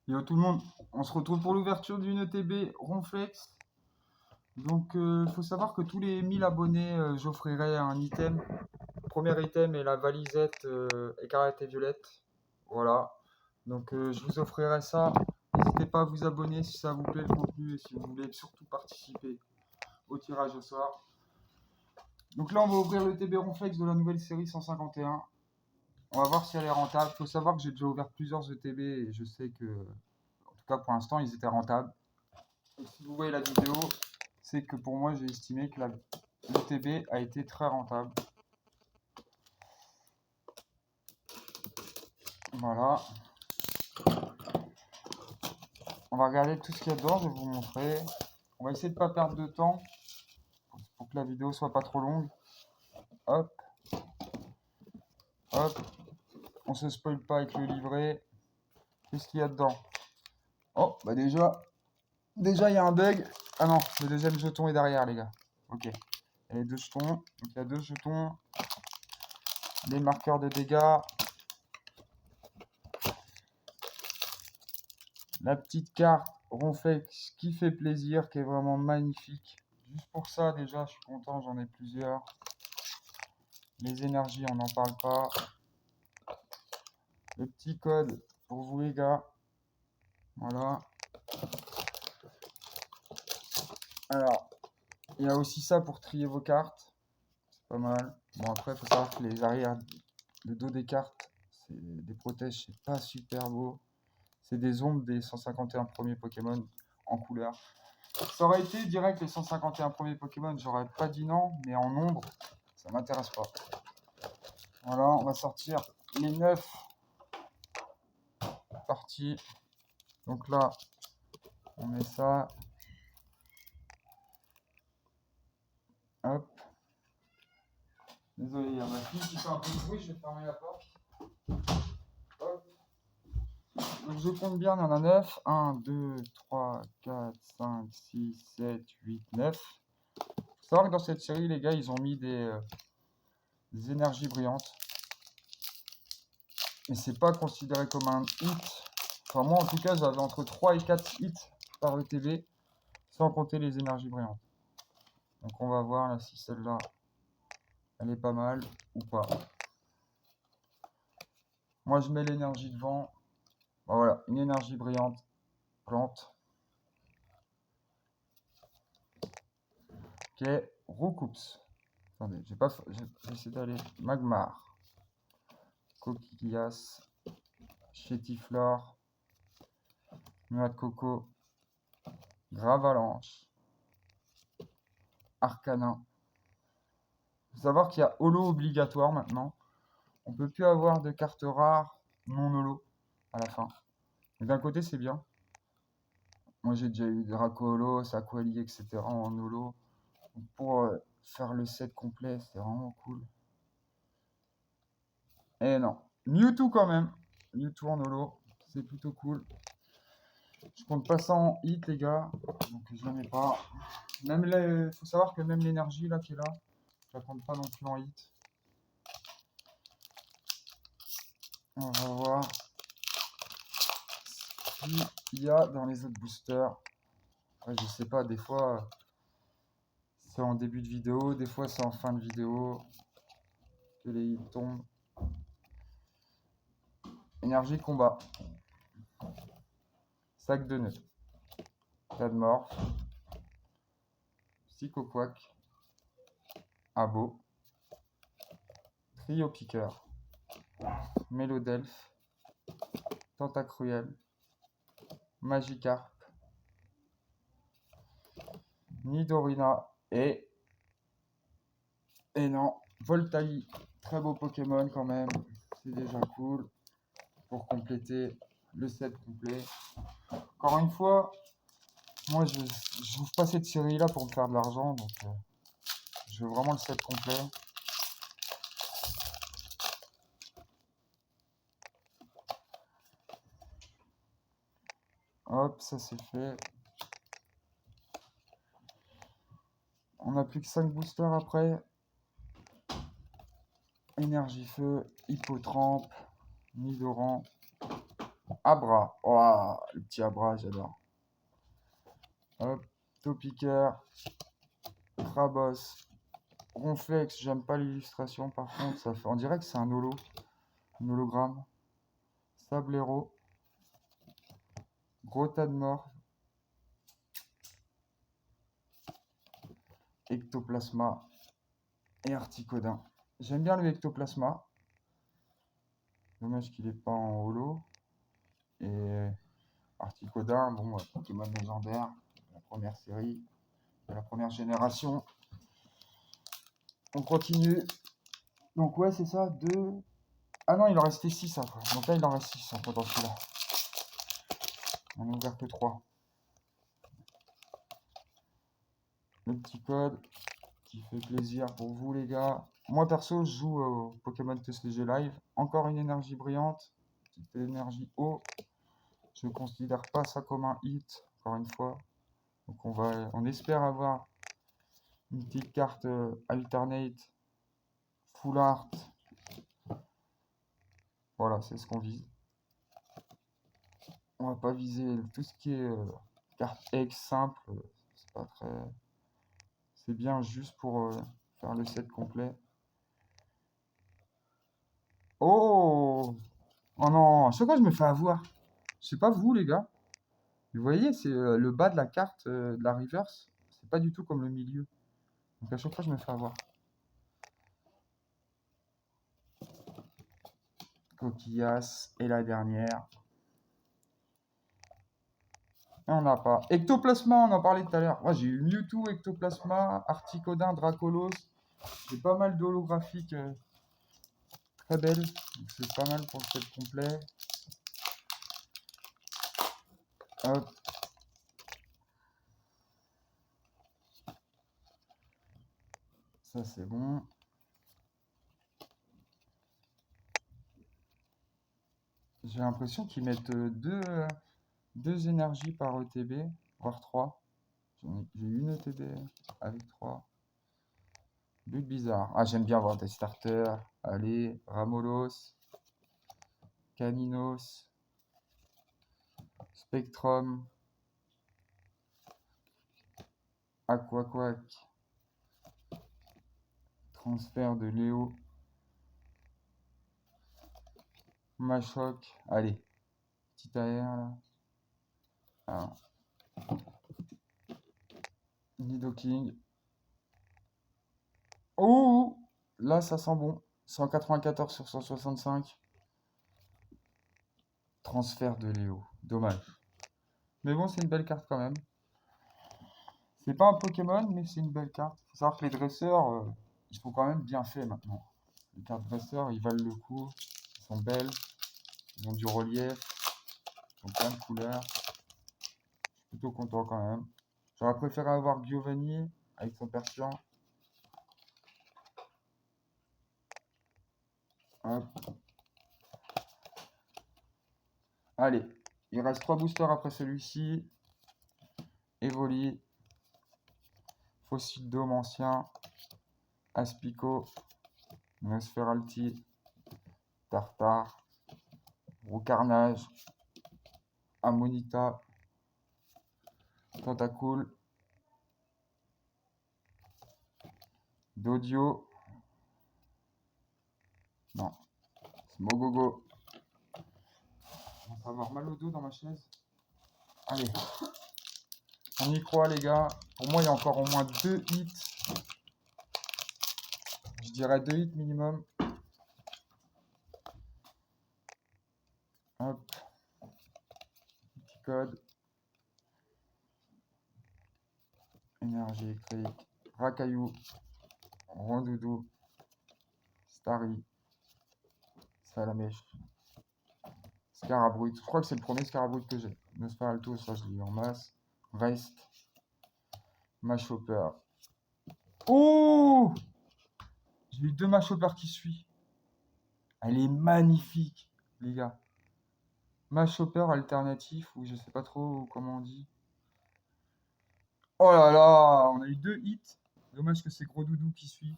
Yo tout le monde, on se retrouve pour l'ouverture d'une ETB Ronflex. Donc il faut savoir que tous les 1000 abonnés, j'offrirai un item. Le premier item est la valisette écarlate et violette. Voilà. Donc je vous offrirai ça. N'hésitez pas à vous abonner si ça vous plaît le contenu et si vous voulez surtout participer au tirage au sort. Donc là on va ouvrir le TB Ronflex de la nouvelle série 151. On va voir si elle est rentable. Il faut savoir que j'ai déjà ouvert plusieurs ETB et je sais que, en tout cas pour l'instant, ils étaient rentables. Et si vous voyez la vidéo, c'est que pour moi, j'ai estimé que l'ETB a été très rentable. Voilà. On va regarder tout ce qu'il y a dedans, je vais vous montrer. On va essayer de ne pas perdre de temps pour que la vidéo soit pas trop longue. Hop. Hop. On se spoil pas avec le livret. Qu'est-ce qu'il y a dedans? Oh, bah déjà, il y a un bug. Ah non, le deuxième jeton est derrière, les gars. Ok. Il y a les deux jetons. Donc il y a deux jetons. Les marqueurs de dégâts. La petite carte Ronflex qui fait plaisir, qui est vraiment magnifique. Juste pour ça, déjà, je suis content, j'en ai plusieurs. Les énergies, on n'en parle pas. Le petit code pour vous, les gars. Voilà. Alors, il y a aussi ça pour trier vos cartes. C'est pas mal. Bon, après, il faut savoir que les arrières, le dos des cartes, c'est des protèges, c'est pas super beau. C'est des ombres des 151 premiers Pokémon en couleur. Ça aurait été direct les 151 premiers Pokémon, j'aurais pas dit non, mais en nombre, ça m'intéresse pas. Voilà, on va sortir les 9 parties. Donc là, on met ça. Hop. Désolé, il y a ma fille qui fait un peu de bruit, je vais fermer la porte. Hop. Donc je compte bien, il y en a 9. 1, 2, 3, 4, 5, 6, 7, 8, 9. Il faut savoir que dans cette série, les gars, ils ont mis des énergies brillantes. Mais c'est pas considéré comme un hit. Enfin, moi, en tout cas, j'avais entre 3 et 4 hits par ETB, sans compter les énergies brillantes. Donc on va voir là si celle-là, elle est pas mal ou pas. Moi, je mets l'énergie devant. Ben voilà, une énergie brillante, plante. Ok, Roucoups. Attendez, j'ai essayé d'aller. Magmar. Coquillas. Chétiflore. Noix de coco. Gravalanche. Arcanin. Il faut savoir qu'il y a holo obligatoire maintenant. On peut plus avoir de cartes rares non holo à la fin. D'un côté, c'est bien. Moi, j'ai déjà eu Draco holo, Saquali, etc. en holo. Pour faire le set complet, c'est vraiment cool. Et non, Mewtwo quand même. Mewtwo en holo, c'est plutôt cool. Je compte pas ça en hit, les gars. Donc je la mets pas. Même faut savoir que même l'énergie là qui est là, je la compte pas non plus en hit. On va voir s'il y a dans les autres boosters. Ouais, je sais pas, des fois c'est en début de vidéo, des fois c'est en fin de vidéo que les hits tombent. Énergie combat. Sac de nœuds. Tadmorph. Psychoquack. Abo. Trio Piqueur. Mélodelph. Tentacruel. Magikarp. Nidorina et non, Voltaï. Très beau Pokémon quand même. C'est déjà cool pour compléter le set complet. Encore une fois, moi je n'ouvre pas cette série là pour me faire de l'argent, donc je veux vraiment le set complet. Hop, ça c'est fait. On n'a plus que 5 boosters après. Énergie feu, Hippotrampe, Nidoran, Abra. Oh, le petit Abra, j'adore. Hop, Topiqueur, Krabos, Ronflex, j'aime pas l'illustration par contre, ça fait, on dirait que c'est un hologramme. Sablero, Gros tas de mort, Ectoplasma et Articodin. J'aime bien le Ectoplasma. Dommage qu'il n'est pas en holo. Et Articodin, bon, Pokémon légendaire, la première série, de la première génération. On continue. Donc ouais, c'est ça, 2... Ah non, il en restait 6 après. Donc là, il en reste 6 en potentiel. On n'a ouvert que 3. Le petit code qui fait plaisir pour vous les gars. Moi perso, je joue au Pokémon TCG Live. Encore une énergie brillante. Petite énergie haut. Je ne considère pas ça comme un hit, encore une fois. Donc on espère avoir une petite carte alternate, full art. Voilà, c'est ce qu'on vise. On va pas viser tout ce qui est carte X simple. C'est pas très... C'est bien juste pour faire le set complet. Oh! Oh non, à chaque fois je me fais avoir. Je sais pas vous les gars. Vous voyez, c'est le bas de la carte de la reverse. C'est pas du tout comme le milieu. Donc à chaque fois je me fais avoir. Coquillasse et la dernière. Et on n'a pas. Ectoplasma, on en parlait tout à l'heure. Moi j'ai eu Mewtwo, Ectoplasma, Articodin, Dracolos. J'ai pas mal d'holographiques très belles. Donc c'est pas mal pour le set complet. Hop. Ça c'est bon. J'ai l'impression qu'ils mettent deux énergies par ETB, voire 3. J'ai une ETB avec 3. But bizarre. Ah, j'aime bien avoir des starters. Allez, Ramolos, Caninos, Spectrum, Aquaquack, transfert de Léo, Machoc. Allez, petit AR là. Alors, Nidoking. Oh, là ça sent bon. 194 sur 165. Transfert de Léo. Dommage. Mais bon, c'est une belle carte quand même. C'est pas un Pokémon, mais c'est une belle carte. Faut savoir que les dresseurs, ils sont quand même bien faits maintenant. Les cartes dresseurs, ils valent le coup. Ils sont belles. Ils ont du relief. Ils ont plein de couleurs. Je suis plutôt content quand même. J'aurais préféré avoir Giovanni avec son persian. Hop. Allez, il reste 3 boosters après celui-ci. Evoli, Fossile Dôme ancien, Aspico, Nosferalti, Tartare, Roucarnage, Ammonita, Tentacool, Dodio, non, Smogogo. On va avoir mal au dos dans ma chaise. Allez, on y croit les gars. Pour moi, il y a encore au moins 2 hits. Je dirais 2 hits minimum. Hop. Petit code. Énergie électrique. Racaillou. Rondoudou. Starry. Salamèche. Scarabruit. Je crois que c'est le premier Scarabruit que j'ai. Nosferalto, ça je l'ai eu en masse. Rest. Machopper. Oh! J'ai eu 2 Machopper qui suit. Elle est magnifique, les gars. Machopper alternatif, ou je sais pas trop comment on dit. Oh là là, on a eu 2 hits. Dommage que c'est Gros Doudou qui suit.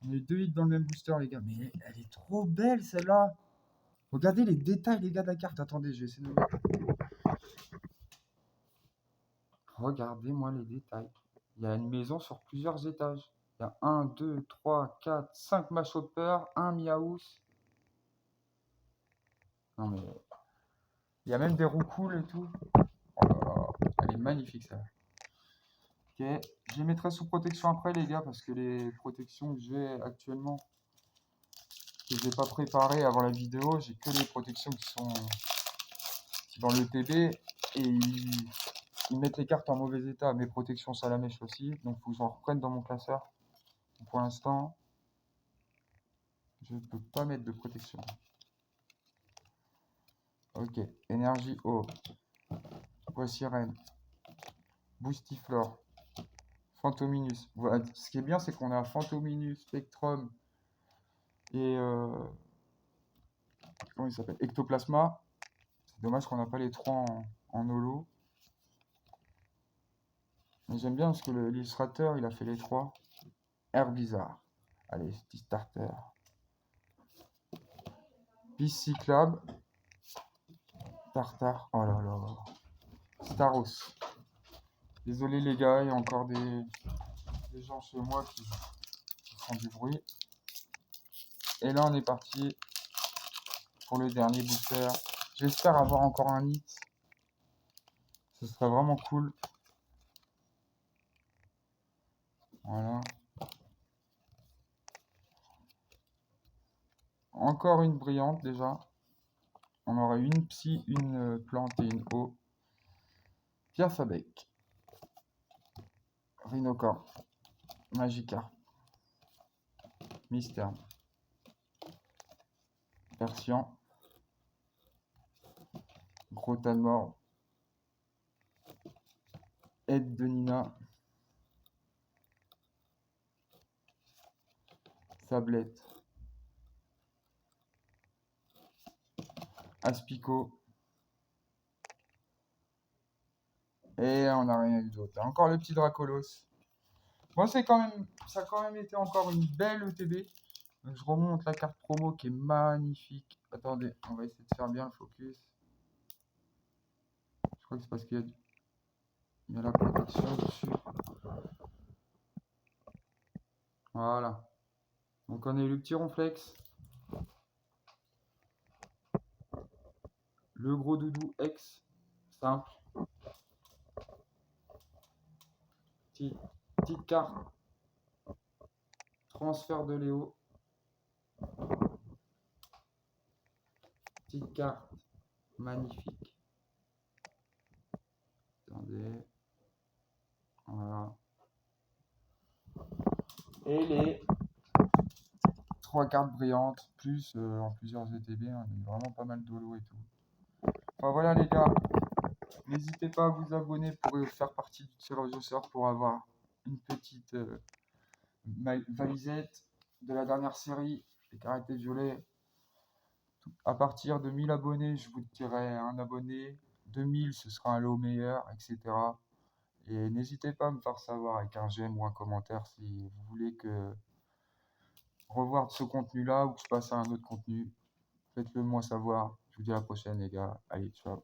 On a eu 2 hits dans le même booster, les gars. Mais elle est trop belle, celle-là. Regardez les détails, les gars, de la carte. Attendez, je vais essayer de le mettre. Regardez-moi les détails. Il y a une maison sur plusieurs étages. Il y a 1, 2, 3, 4, 5 Mashopper, un Miaus. Non mais... Il y a même des roues cool et tout. Oh là là, elle est magnifique ça. Ok, je les mettrai sous protection après les gars, parce que les protections que j'ai actuellement, que je n'ai pas préparées avant la vidéo, j'ai que les protections qui sont dans le TB et ils mettent les cartes en mauvais état. Mes protections Salamèche aussi, donc il faut que j'en reprenne dans mon classeur. Pour l'instant, je ne peux pas mettre de protection. Ok, énergie haut, Sirène, Boostiflore, Phantominus. Voilà. Ce qui est bien, c'est qu'on a Phantominus, Spectrum et comment il s'appelle, Ectoplasma. C'est dommage qu'on n'a pas les trois en holo. Mais j'aime bien parce que l'illustrateur, il a fait les trois. Herbizarre. Allez, petit starter. Piscyclab. Tartare. Oh là là. Staros. Désolé les gars, il y a encore des gens chez moi qui font du bruit. Et là, on est parti pour le dernier booster. J'espère avoir encore un hit. Ce serait vraiment cool. Voilà. Encore une brillante déjà. On aurait une psy, une plante et une eau. Piafabec. Rhinocorp. Magikarp. Mystère. Persian. Gros tas de mort. Aide de Nina. Sablette. Aspico. Et on n'a rien eu d'autre. Encore le petit Dracolos. Bon, c'est quand même, ça a quand même été encore une belle ETB. Donc, je remonte la carte promo qui est magnifique. Attendez, on va essayer de faire bien le focus. Je crois que c'est parce qu'il y a la protection dessus. Voilà. Donc on a eu le petit Ronflex. Le gros doudou X. Simple. Petite carte. Transfert de Léo. Petite carte. Magnifique. Attendez. Voilà. Et les 3 cartes brillantes, plus en plusieurs ETB, on a eu vraiment pas mal d'holo et tout. Enfin voilà les gars, n'hésitez pas à vous abonner pour faire partie du tirage au sort pour avoir une petite valisette de la dernière série, les karatés violets. À partir de 1000 abonnés, je vous tirerai un abonné. 2000, ce sera un lot meilleur, etc. Et n'hésitez pas à me faire savoir avec un j'aime ou un commentaire si vous voulez que revoir ce contenu là ou que je passe à un autre contenu. Faites-le moi savoir. Je vous dis à la prochaine les gars. Allez, ciao.